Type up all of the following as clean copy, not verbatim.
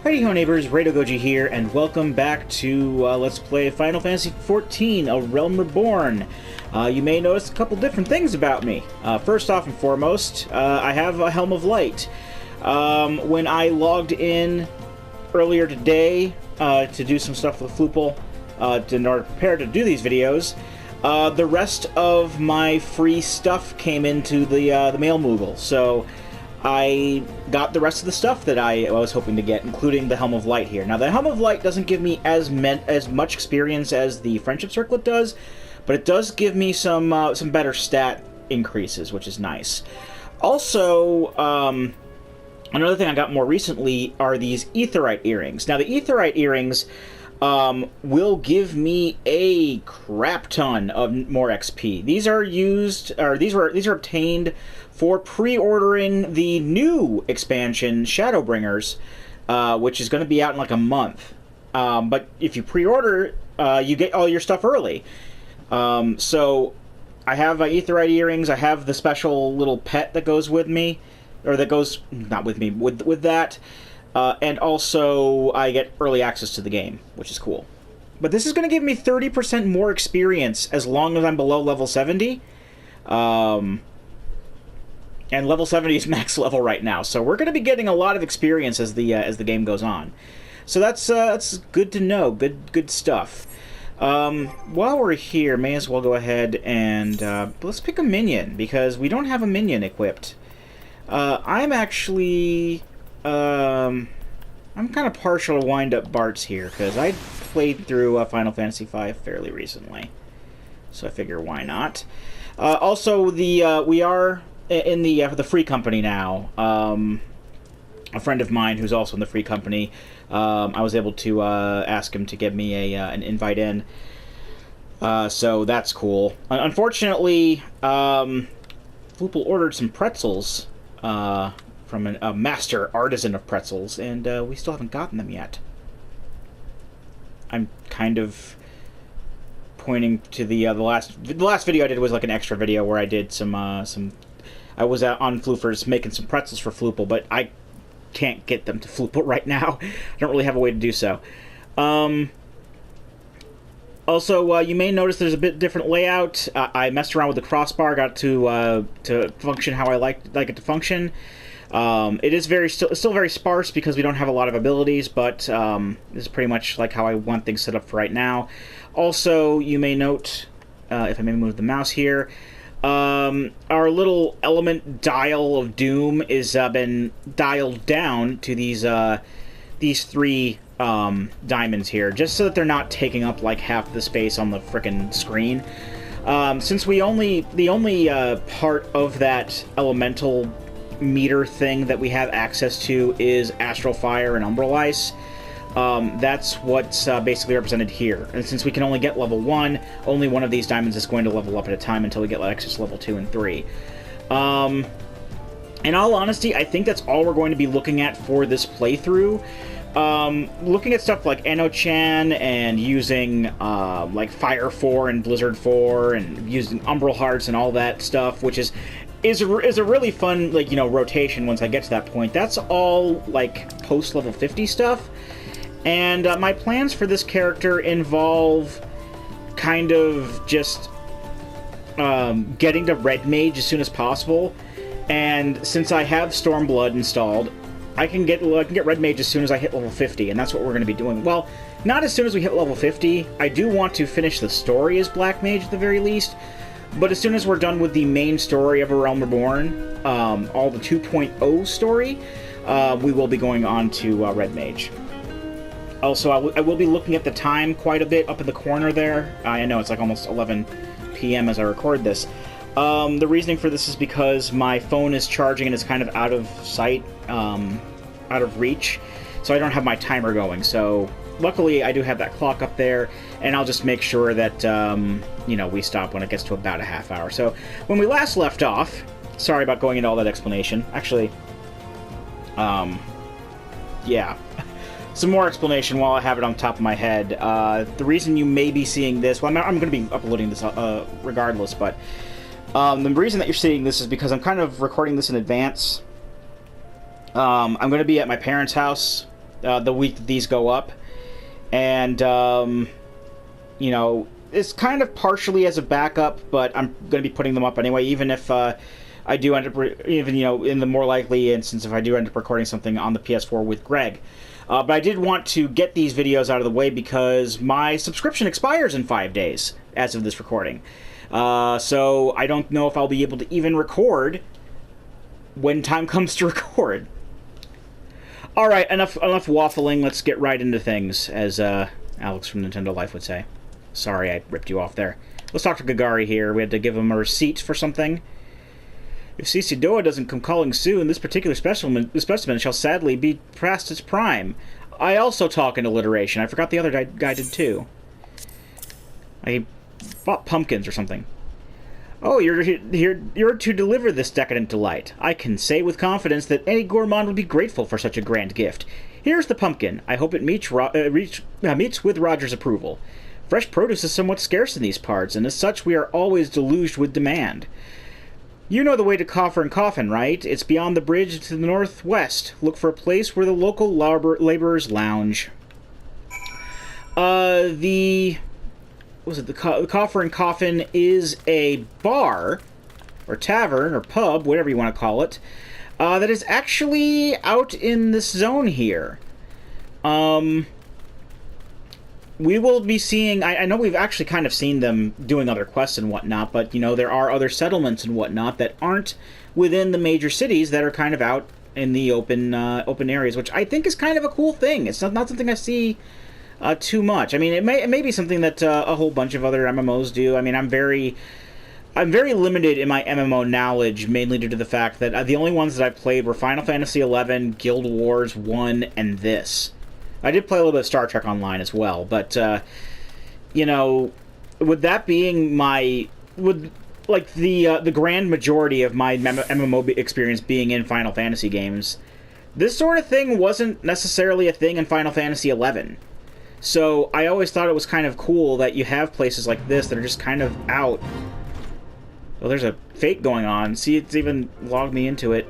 Heidi ho neighbors, Radio Goji here, and welcome back to Let's Play Final Fantasy XIV, A Realm Reborn. You may notice a couple different things about me. First off and foremost, I have a Helm of Light. When I logged in earlier today to do some stuff with Floople, in order to prepare to do these videos, the rest of my free stuff came into the mail Moogle, so I got the rest of the stuff that I was hoping to get, including the Helm of Light here. Now, the Helm of Light doesn't give me as much experience as the Friendship Circlet does, but it does give me some better stat increases, which is nice. Also, another thing I got more recently are these Aetheryte earrings. Now, the Aetheryte earrings will give me a crap ton of more XP. These are these are obtained for pre-ordering the new expansion, Shadowbringers, which is going to be out in like a month. But if you pre-order, you get all your stuff early. So I have Aetheryte earrings. I have the special little pet that goes with me, or that goes not with me, with that. And also, I get early access to the game, which is cool. But this is going to give me 30% more experience as long as I'm below level 70. And level 70 is max level right now, so we're going to be getting a lot of experience as the game goes on. So that's good to know. Good stuff. While we're here, may as well go ahead and let's pick a minion, because we don't have a minion equipped. I'm actually I'm kind of partial to wind-up Bart's here, because I played through Final Fantasy V fairly recently, so I figure why not. Also, we are in the free company now. A friend of mine who's also in the free company, I was able to ask him to give me an invite in, so that's cool. Unfortunately, Floople ordered some pretzels from a master artisan of pretzels, and we still haven't gotten them yet. I'm kind of pointing to the last video I did was like an extra video where I did some I was on Floofers making some pretzels for Floople, but I can't get them to Floople right now. I don't really have a way to do so. Also, you may notice there's a bit different layout. I messed around with the crossbar, got to function how I like it to function. It is still very sparse because we don't have a lot of abilities, but this is pretty much like how I want things set up for right now. Also, you may note, if I may move the mouse here, our little element dial of doom is been dialed down to these three diamonds here, just so that they're not taking up like half the space on the frickin' screen. Since the only part of that elemental meter thing that we have access to is Astral Fire and Umbral Ice, that's what's basically represented here. And since we can only get level 1, only one of these diamonds is going to level up at a time until we get access to level 2 and 3. In all honesty, I think that's all we're going to be looking at for this playthrough. Looking at stuff like Eno-chan and using like Fire 4 and Blizzard 4 and using Umbral Hearts and all that stuff, which is a really fun, like, you know, rotation once I get to that point. That's all like post level 50 stuff. And my plans for this character involve kind of just getting to Red Mage as soon as possible. And since I have Stormblood installed, I can get Red Mage as soon as I hit level 50, and that's what we're going to be doing. Well, not as soon as we hit level 50. I do want to finish the story as Black Mage at the very least, but as soon as we're done with the main story of A Realm Reborn, all the 2.0 story, we will be going on to Red Mage. Also, I will be looking at the time quite a bit up in the corner there. I know it's like almost 11 p.m. as I record this. The reasoning for this is because my phone is charging and it's kind of out of sight, out of reach, so I don't have my timer going. So luckily I do have that clock up there, and I'll just make sure that, you know, we stop when it gets to about a half hour. So when we last left off, sorry about going into all that explanation. Actually, yeah. Some more explanation while I have it on top of my head. The reason you may be seeing this, well, I'm going to be uploading this regardless, but the reason that you're seeing this is because I'm kind of recording this in advance. I'm going to be at my parents' house the week that these go up. And, you know, it's kind of partially as a backup, but I'm going to be putting them up anyway, even if I do end up, even, you know, in the more likely instance, if I do end up recording something on the PS4 with Greg. But I did want to get these videos out of the way because my subscription expires in 5 days as of this recording. So I don't know if I'll be able to even record when time comes to record. All right, enough waffling. Let's get right into things, as Alex from Nintendo Life would say. Sorry, I ripped you off there. Let's talk to Kagari here. We had to give him a receipt for something. If Cicidoa doesn't come calling soon, this particular specimen shall sadly be past its prime. I also talk in alliteration. I forgot the other guy did too. I bought pumpkins or something. Oh, you're to deliver this decadent delight. I can say with confidence that any gourmand would be grateful for such a grand gift. Here's the pumpkin. I hope it meets with Roger's approval. Fresh produce is somewhat scarce in these parts, and as such we are always deluged with demand. You know the way to Coffer and Coffin, right? It's beyond the bridge to the northwest. Look for a place where the local laborers lounge. The Coffer and Coffin is a bar, or tavern, or pub, whatever you want to call it, that is actually out in this zone here. We will be seeing... I know we've actually kind of seen them doing other quests and whatnot, but, you know, there are other settlements and whatnot that aren't within the major cities that are kind of out in the open areas, which I think is kind of a cool thing. It's not something I see too much. I mean, it may be something that a whole bunch of other MMOs do. I mean, I'm very limited in my MMO knowledge, mainly due to the fact that the only ones that I played were Final Fantasy XI, Guild Wars 1, and this. I did play a little bit of Star Trek Online as well, but, you know, with that being the grand majority of my MMO experience being in Final Fantasy games, this sort of thing wasn't necessarily a thing in Final Fantasy XI. So I always thought it was kind of cool that you have places like this that are just kind of out. Well, there's a fate going on. See, it's even logged me into it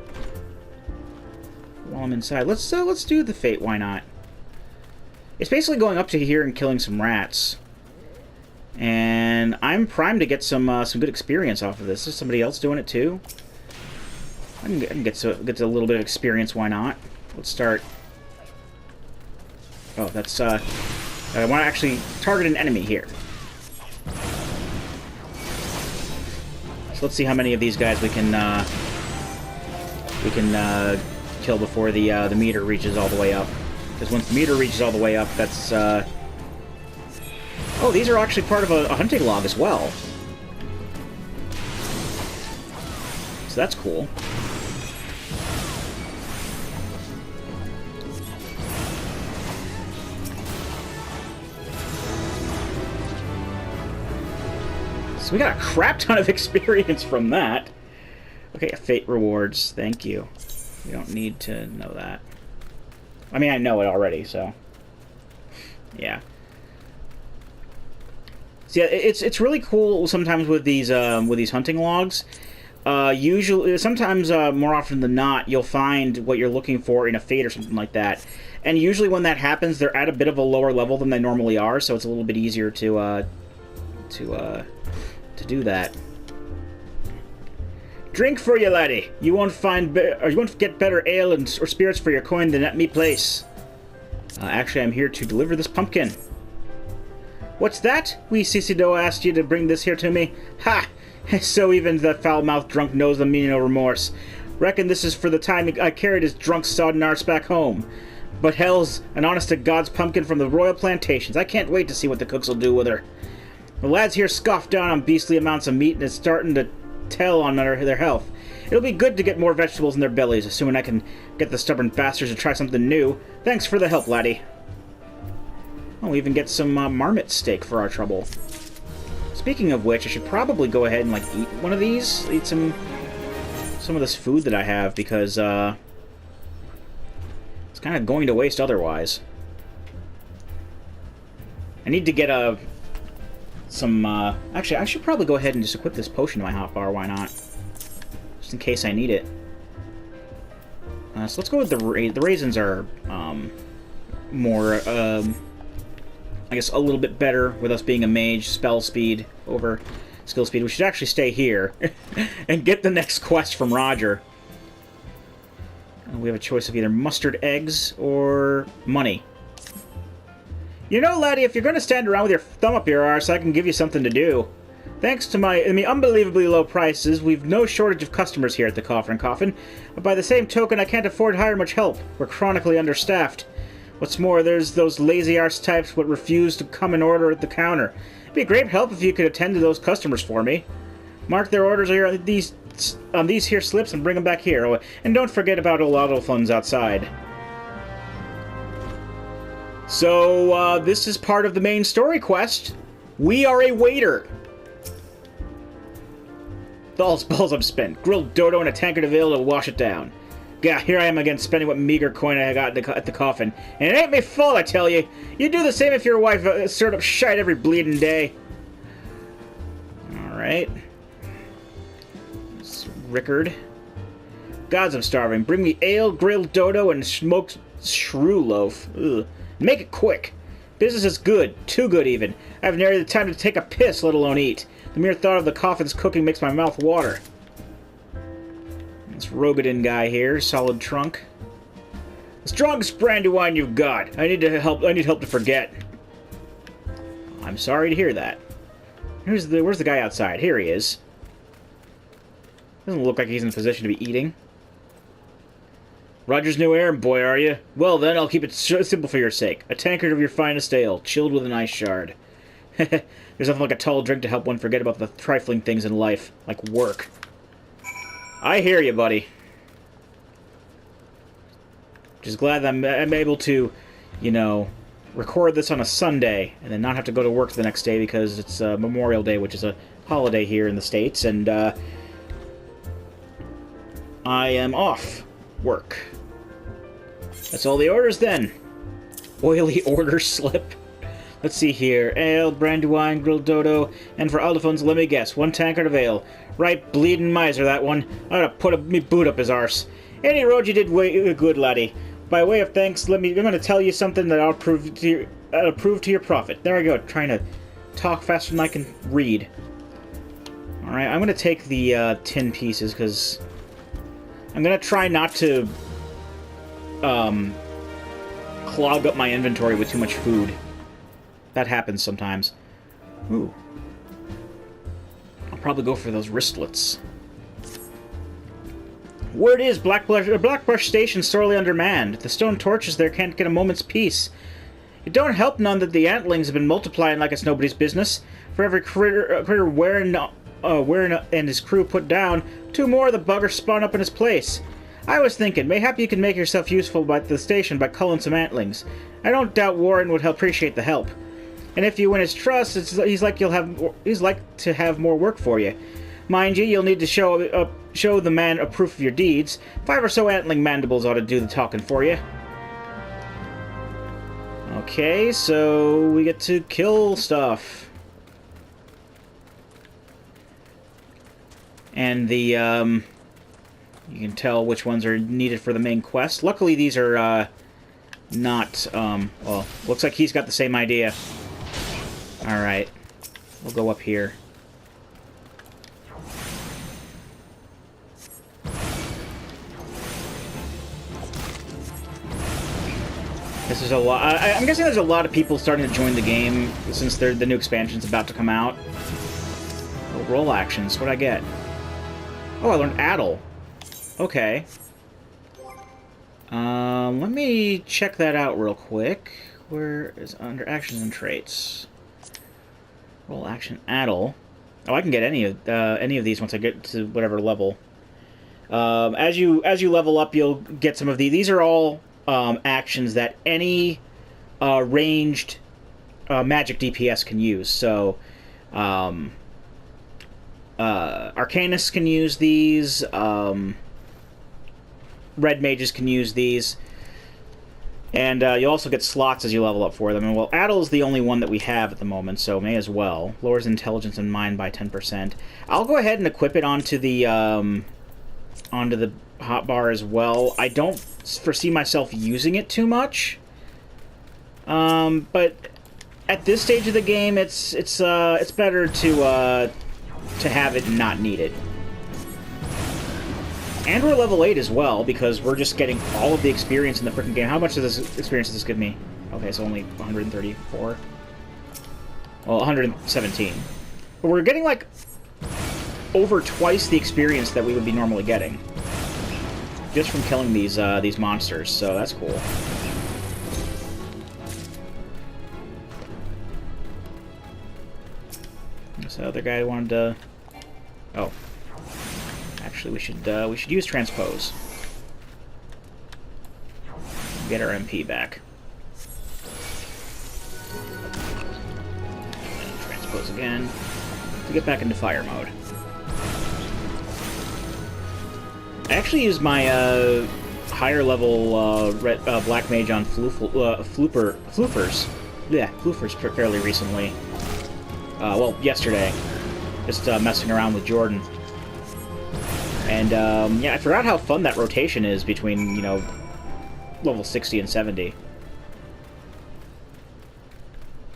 while I'm inside. Let's do the fate. Why not? It's basically going up to here and killing some rats. And I'm primed to get some good experience off of this. Is somebody else doing it too? I can get to a little bit of experience. Why not? Let's start. Oh, that's I want to actually target an enemy here. So let's see how many of these guys we can kill before the meter reaches all the way up. Because once the meter reaches all the way up, that's, oh, these are actually part of a hunting log as well. So that's cool. So we got a crap ton of experience from that. Okay, fate rewards. Thank you. We don't need to know that. I mean, I know it already, so... yeah. So yeah, it's really cool sometimes with these hunting logs. Sometimes more often than not, you'll find what you're looking for in a fate or something like that. And usually when that happens, they're at a bit of a lower level than they normally are, so it's a little bit easier to do that. Drink for you, laddie. You won't get better ale or spirits for your coin than at me place. Actually, I'm here to deliver this pumpkin. What's that? Wee Cicido asked you to bring this here to me. Ha! So even the foul-mouthed drunk knows the meaning of remorse. Reckon this is for the time I carried his drunk sodden arse back home. But hell's an honest-to-God's pumpkin from the royal plantations. I can't wait to see what the cooks will do with her. The lads here scoff down on beastly amounts of meat, and it's starting to tell on their health. It'll be good to get more vegetables in their bellies, assuming I can get the stubborn bastards to try something new. Thanks for the help, laddie. Oh, we even get some marmot steak for our trouble. Speaking of which, I should probably go ahead and, like, eat one of these. Eat some of this food that I have, because, it's kind of going to waste otherwise. I need to get actually, I should probably go ahead and just equip this potion to my hotbar, why not? Just in case I need it. So let's go with the raisins are, more, I guess, a little bit better with us being a mage, spell speed over skill speed. We should actually stay here and get the next quest from Roger. We have a choice of either mustard eggs or money. You know, Laddie, if you're going to stand around with your thumb up your arse, I can give you something to do. Thanks to my unbelievably low prices, we've no shortage of customers here at the Coffin Coffin. But by the same token, I can't afford to hire much help. We're chronically understaffed. What's more, there's those lazy arse types what refuse to come and order at the counter. It'd be a great help if you could attend to those customers for me. Mark their orders here on these here slips and bring them back here. Oh, and don't forget about Olado funds outside. So, this is part of the main story quest. We are a waiter. Balls I'm spent. Grilled dodo and a tankard of ale to wash it down. Yeah, here I am again spending what meager coin I got at the coffin. And it ain't my fault, I tell you. You'd do the same if your wife stirred up shite every bleeding day. Alright. Rickard. Gods, I'm starving. Bring me ale, grilled dodo, and smoked shrew loaf. Ugh. Make it quick. Business is good. Too good, even. I have nary the time to take a piss, let alone eat. The mere thought of the coffin's cooking makes my mouth water. This Rogadin guy here. Solid trunk. The strongest brandy wine you've got. I need help to forget. I'm sorry to hear that. Where's the guy outside? Here he is. Doesn't look like he's in a position to be eating. Roger's new errand boy, are you? Well, then, I'll keep it simple for your sake. A tankard of your finest ale, chilled with an ice shard. There's nothing like a tall drink to help one forget about the trifling things in life, like work. I hear you, buddy. Just glad that I'm able to, you know, record this on a Sunday and then not have to go to work the next day because it's Memorial Day, which is a holiday here in the States, and I am off work. That's all the orders, then. Oily order slip. Let's see here. Ale, brandy wine, grilled dodo, and for Aldophones, let me guess, 1 tankard of ale. Right bleedin' miser, that one. I ought to put me boot up his arse. Any road you did good, laddie. By way of thanks, I'm going to tell you something that I'll prove to your profit. There I go, trying to talk faster than I can read. Alright, I'm going to take the tin pieces, because I'm going to try not to clog up my inventory with too much food. That happens sometimes. Ooh. I'll probably go for those wristlets. Word is, Blackbrush Station's sorely undermanned. The stone torches there can't get a moment's peace. It don't help none that the antlings have been multiplying like it's nobody's business. For every critter Wearin and his crew put down, 2 more of the bugger spawn up in his place. I was thinking, mayhap you can make yourself useful by the station by culling some antlings. I don't doubt Warren would appreciate the help. And if you win his trust, he's like to have more work for you. Mind you, you'll need to show the man a proof of your deeds. 5 or so antling mandibles ought to do the talking for you. Okay, so we get to kill stuff. And the, you can tell which ones are needed for the main quest. Luckily, these are, not, well, looks like he's got the same idea. Alright. We'll go up here. This is a lot. I'm guessing there's a lot of people starting to join the game since the new expansion's about to come out. Oh, roll actions. What'd I get? Oh, I learned Addle. Okay. Let me check that out real quick. Where is under actions and traits? Roll action Addle. Oh, I can get any of these once I get to whatever level. As you level up, you'll get some of these. These are all actions that any ranged magic DPS can use. So, Arcanists can use these. Red mages can use these. And you also get slots as you level up for them. And, well, Addle is the only one that we have at the moment, so may as well. Lowers intelligence and mind by 10%. I'll go ahead and equip it onto the hotbar as well. I don't foresee myself using it too much. But at this stage of the game, it's better to have it and not need it. And we're level 8 as well, because we're just getting all of the experience in the frickin' game. How much does this experience does this give me? Okay, so only 134. Well, 117. But we're getting, like, over twice the experience that we would be normally getting. Just from killing these monsters, so that's cool. This other guy wanted to... Oh. Actually, we should use transpose. Get our MP back. And transpose again to get back into fire mode. I actually used my higher level black mage on floofers. Yeah, floofers fairly recently. Well, yesterday. Just messing around with Jordan. And, yeah, I forgot how fun that rotation is between, you know, level 60 and 70.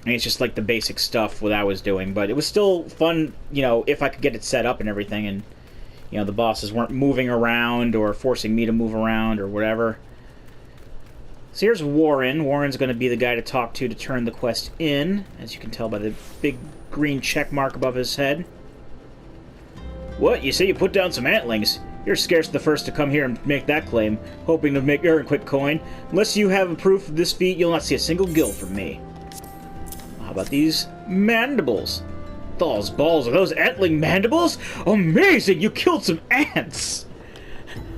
I mean, it's just like the basic stuff what I was doing, but it was still fun, you know, if I could get it set up and everything, and, you know, the bosses weren't moving around or forcing me to move around or whatever. So here's Warren. Warren's going to be the guy to talk to turn the quest in, as you can tell by the big green check mark above his head. What? You say you put down some antlings? You're scarce the first to come here and make that claim, hoping to earn quick coin. Unless you have proof of this feat, you'll not see a single gill from me. How about these mandibles? Those balls, are those antling mandibles? Amazing! You killed some ants!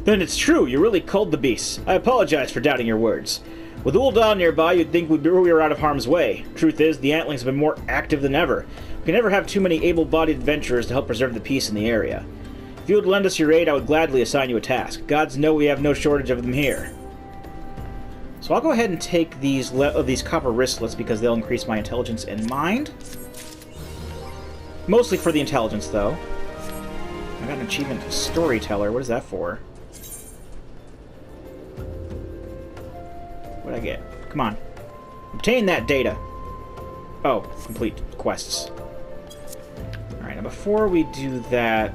Then it's true, you really culled the beasts. I apologize for doubting your words. With Ul'dah nearby, you'd think we were out of harm's way. Truth is, the antlings have been more active than ever. We can never have too many able-bodied adventurers to help preserve the peace in the area. If you would lend us your aid, I would gladly assign you a task. Gods know we have no shortage of them here. So I'll go ahead and take these copper wristlets because they'll increase my intelligence and mind. Mostly for the intelligence, though. I got an achievement for Storyteller. What is that for? What'd I get? Come on. Obtain that data. Oh, complete quests. Alright, now before we do that...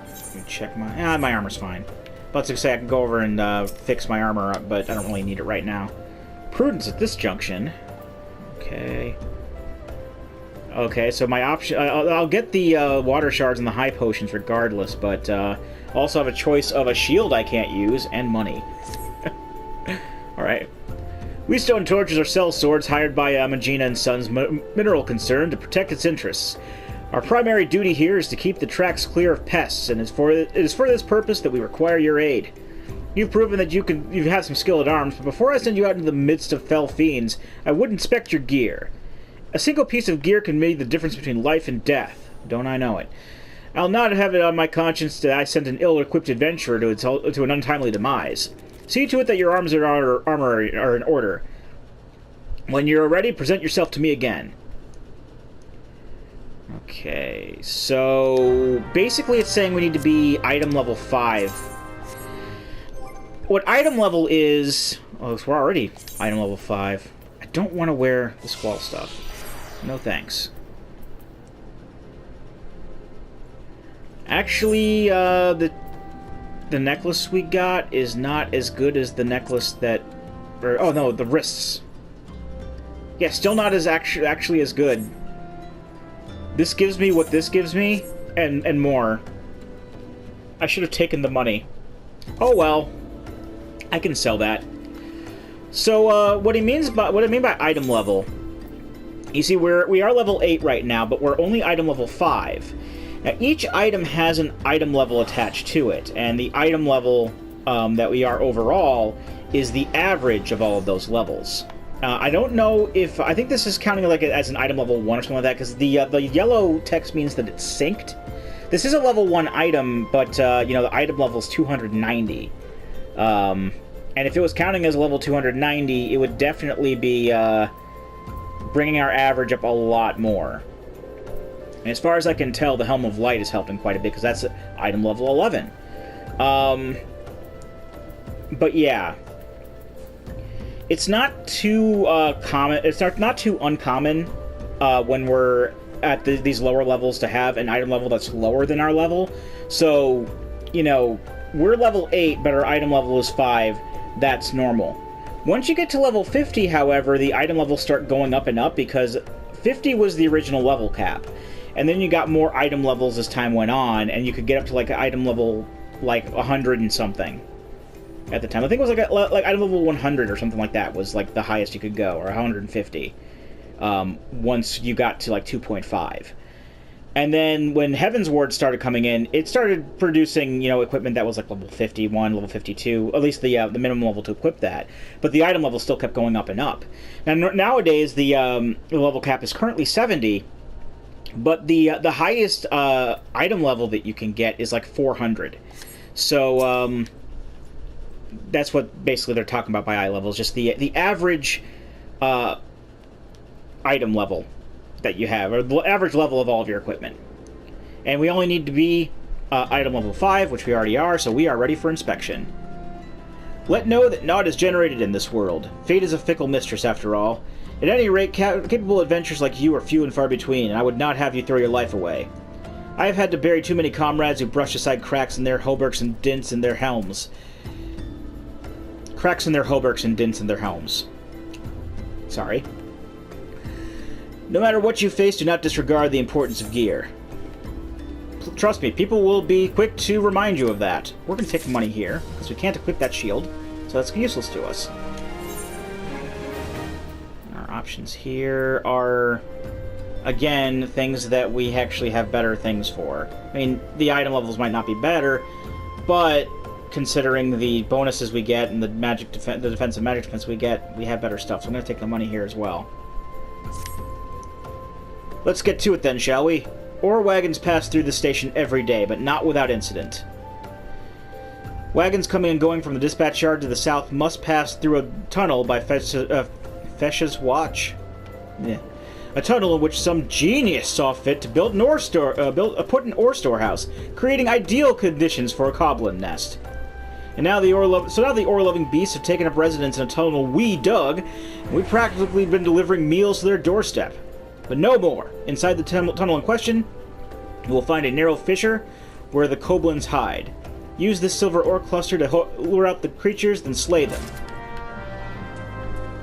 Let me check my... my armor's fine. But to say I can go over and fix my armor up, but I don't really need it right now. Prudence at this junction. Okay. Okay, so my option... I'll get the water shards and the high potions regardless, but also have a choice of a shield I can't use, and money. Alright. We stone torches are cell swords hired by Magina & Sons Mineral Concern to protect its interests. Our primary duty here is to keep the tracks clear of pests, and it is for this purpose that we require your aid. You've proven that you have some skill at arms, but before I send you out into the midst of fell fiends, I would inspect your gear. A single piece of gear can make the difference between life and death. Don't I know it? I'll not have it on my conscience that I sent an ill-equipped adventurer to an untimely demise. See to it that your armor are in order. When you're ready, present yourself to me again. Okay, so basically it's saying we need to be item level 5. What item level is... Oh, so we're already item level 5. I don't want to wear the squall stuff. No thanks. Actually, the necklace we got is not as good as the necklace that... oh no, the wrists. Yeah, still not as actually as good. This gives me what this gives me, and more. I should have taken the money. Oh well. I can sell that. So, what I mean by item level... You see, we are level 8 right now, but we're only item level 5. Now, each item has an item level attached to it, and the item level that we are overall is the average of all of those levels. I don't know if... I think this is counting like as an item level 1 or something like that, because the yellow text means that it's synced. This is a level 1 item, but, you know, the item level is 290. And if it was counting as a level 290, it would definitely be bringing our average up a lot more. And as far as I can tell, the Helm of Light is helping quite a bit, because that's item level 11. But yeah. It's not too common. It's not too uncommon when we're at these lower levels to have an item level that's lower than our level. So, you know, we're level 8, but our item level is 5. That's normal. Once you get to level 50, however, the item levels start going up and up because 50 was the original level cap. And then you got more item levels as time went on, and you could get up to like an item level like 100 and something at the time. I think it was like item level 100 or something like that was like the highest you could go, or 150. Once you got to like 2.5. And then when Heaven's Ward started coming in, it started producing, you know, equipment that was like level 51, level 52, at least the minimum level to equip that. But the item level still kept going up and up. Now nowadays the level cap is currently 70, but the highest item level that you can get is like 400. So that's what basically they're talking about by eye levels, just the average item level that you have, or the average level of all of your equipment. And we only need to be item level 5, which we already are, so we are ready for inspection. Let know that naught is generated in this world. Fate is a fickle mistress, after all. At any rate, capable adventures like you are few and far between, and I would not have you throw your life away. I have had to bury too many comrades who brushed aside cracks in their hauberks and dints in their helms. Cracks in their hauberks and dints in their helms. Sorry. No matter what you face, do not disregard the importance of gear. Trust me, people will be quick to remind you of that. We're going to take the money here, because we can't equip that shield, so that's useless to us. Our options here are, again, things that we actually have better things for. I mean, the item levels might not be better, but considering the bonuses we get and the defensive magic defense we get, we have better stuff, so I'm going to take the money here as well. Let's get to it then, shall we? Ore wagons pass through the station every day, but not without incident. Wagons coming and going from the dispatch yard to the south must pass through a tunnel by Fesha's watch. Yeah. A tunnel in which some genius saw fit to build an ore put an ore storehouse, creating ideal conditions for a Koblenz nest. And now the ore-loving beasts have taken up residence in a tunnel we dug, and we've practically been delivering meals to their doorstep. But no more. Inside the tunnel in question, you will find a narrow fissure where the Koblenz hide. Use this silver ore cluster to lure out the creatures, then slay them.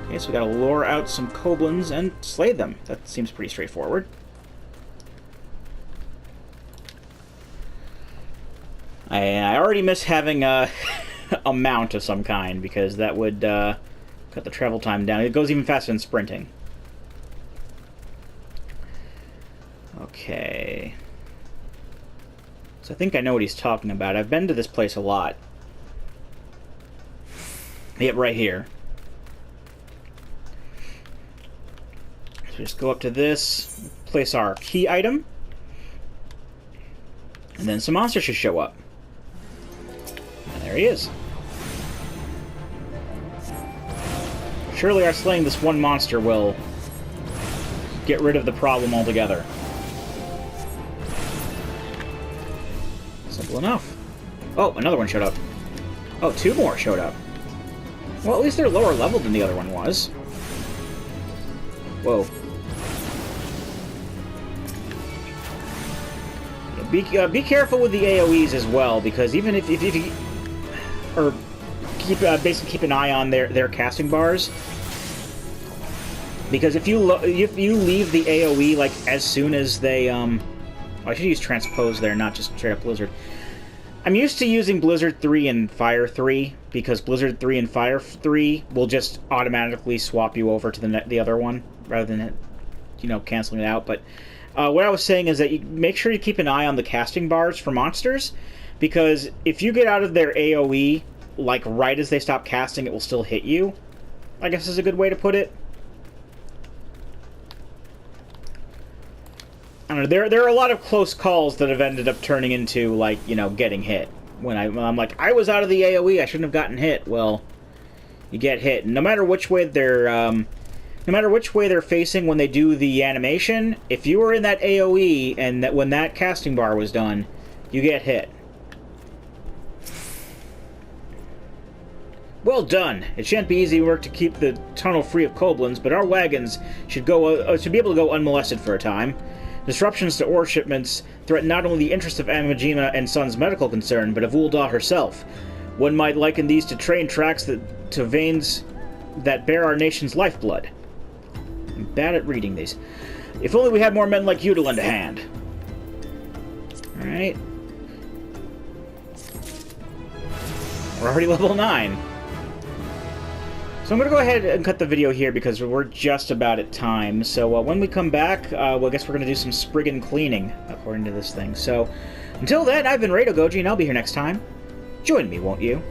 Okay, so we gotta lure out some Koblenz and slay them. That seems pretty straightforward. I already miss having a mount of some kind, because that would cut the travel time down. It goes even faster than sprinting. Okay. So I think I know what he's talking about. I've been to this place a lot. Yep, right here. So just go up to this, place our key item, and then some monsters should show up. And there he is. Surely our slaying this one monster will get rid of the problem altogether. Simple enough. Oh, another one showed up. Oh, 2 more showed up. Well, at least they're lower level than the other one was. Whoa. Be careful with the AoEs as well, because even if you... Or basically keep an eye on their casting bars. Because if you leave the AoE, like, as soon as they, I should use Transpose there, not just straight up Blizzard. I'm used to using Blizzard 3 and Fire 3, because Blizzard 3 and Fire 3 will just automatically swap you over to the other one, rather than, you know, canceling it out. But what I was saying is that you make sure you keep an eye on the casting bars for monsters, because if you get out of their AoE, like, right as they stop casting, it will still hit you, I guess is a good way to put it. I don't know, there are a lot of close calls that have ended up turning into, like, you know, getting hit. When I'm like, I was out of the AoE, I shouldn't have gotten hit. Well, you get hit. And no matter which way they're facing when they do the animation, if you were in that AoE and that when that casting bar was done, you get hit. Well done. It shan't be easy work to keep the tunnel free of Koblenz, but our wagons should be able to go unmolested for a time. Disruptions to ore shipments threaten not only the interests of Amajima and Son's medical concern, but of Ul'dah herself. One might liken these to train tracks to veins that bear our nation's lifeblood. I'm bad at reading these. If only we had more men like you to lend a hand. Alright. We're already level 9. So I'm going to go ahead and cut the video here because we're just about at time. So when we come back, well, I guess we're going to do some Spriggan cleaning, according to this thing. So until then, I've been Rado Goji, and I'll be here next time. Join me, won't you?